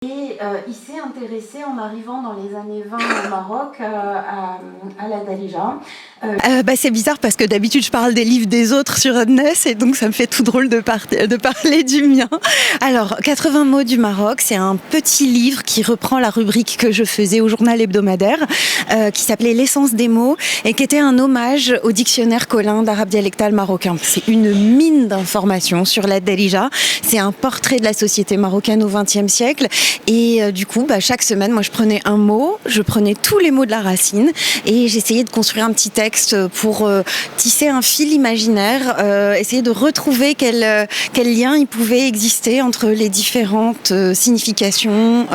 Il s'est intéressé en arrivant dans les années 20 au Maroc à la Darija. C'est bizarre parce que d'habitude je parle des livres des autres sur Adnès et donc ça me fait tout drôle de parler du mien. Alors, 80 mots du Maroc, c'est un petit livre qui reprend la rubrique que je faisais au journal hebdomadaire qui s'appelait L'essence des mots et qui était un hommage au dictionnaire Collin d'arabe dialectal marocain. C'est une mine d'informations sur la Darija. C'est un portrait de la société marocaine au XXe siècle et du coup, chaque semaine, moi je prenais un mot, je prenais tous les mots de la racine et j'essayais de construire un petit texte pour tisser un fil imaginaire, essayer de retrouver quel lien il pouvait exister entre les différentes significations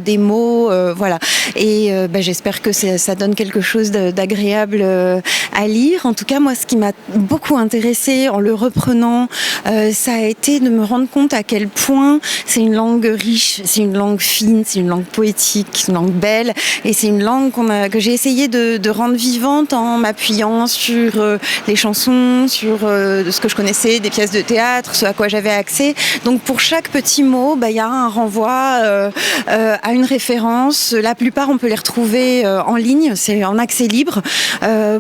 des mots, voilà. Et j'espère que ça donne quelque chose d'agréable à lire. En tout cas, moi, ce qui m'a beaucoup intéressée en le reprenant, ça a été de me rendre compte à quel point c'est une langue riche, c'est une langue fine, c'est une langue poétique, une langue belle, et c'est une langue que j'ai essayé de rendre vivante en m'appuyant sur les chansons, sur ce que je connaissais, des pièces de théâtre, ce à quoi j'avais accès. Donc pour chaque petit mot, y a un renvoi à une référence. La plupart, on peut les retrouver en ligne, c'est en accès libre,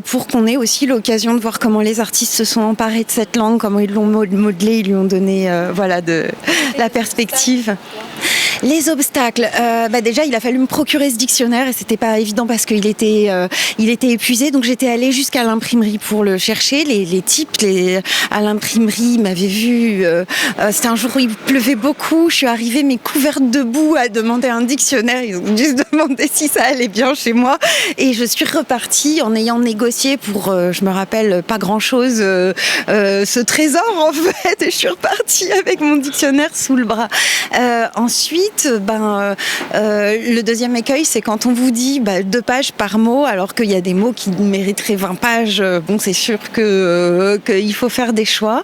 pour qu'on ait aussi l'occasion de voir comment les artistes se sont emparés de cette langue, comment ils l'ont modelée, ils lui ont donné de la perspective. Les obstacles, déjà il a fallu me procurer ce dictionnaire et c'était pas évident parce qu'il était épuisé, donc j'étais allée jusqu'à l'imprimerie pour le chercher. Les types à l'imprimerie m'avaient vu, c'était un jour où il pleuvait beaucoup, je suis arrivée mais couverte de boue à demander un dictionnaire, ils ont juste demandé si ça allait bien chez moi et je suis repartie en ayant négocié pour, je me rappelle pas grand chose, ce trésor en fait, et je suis repartie avec mon dictionnaire sous le bras. Ensuite, le deuxième écueil, c'est quand on vous dit 2 pages par mot, alors qu'il y a des mots qui mériteraient 20 pages. C'est sûr qu'il faut faire des choix.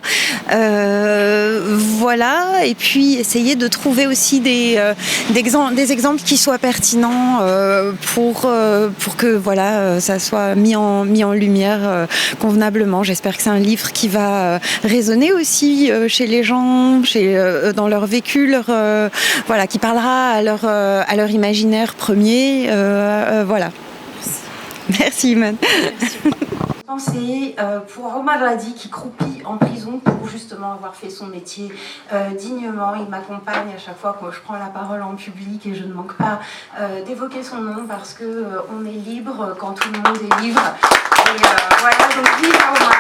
Voilà. Et puis essayer de trouver aussi des exemples qui soient pertinents pour que ça soit mis en lumière convenablement. J'espère que c'est un livre qui va résonner aussi chez les gens, dans leur vécu, qui parlera à leur imaginaire premier. Voilà. Merci Iman. Pensez pour Omar Radi qui croupit en prison pour justement avoir fait son métier dignement. Il m'accompagne à chaque fois que je prends la parole en public et je ne manque pas d'évoquer son nom parce que on est libre quand tout le monde est libre. Et voilà, donc vive Omar,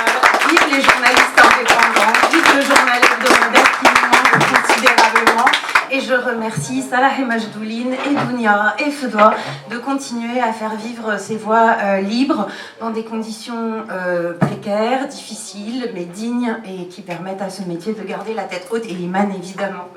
vive les journalistes indépendants, vive le journal hebdomadaire qui nous manque considérablement. Et je remercie Salah et Majdouline et Dounia et Fedwa de continuer à faire vivre ces voix libres dans des conditions précaires, difficiles, mais dignes et qui permettent à ce métier de garder la tête haute et Iman évidemment.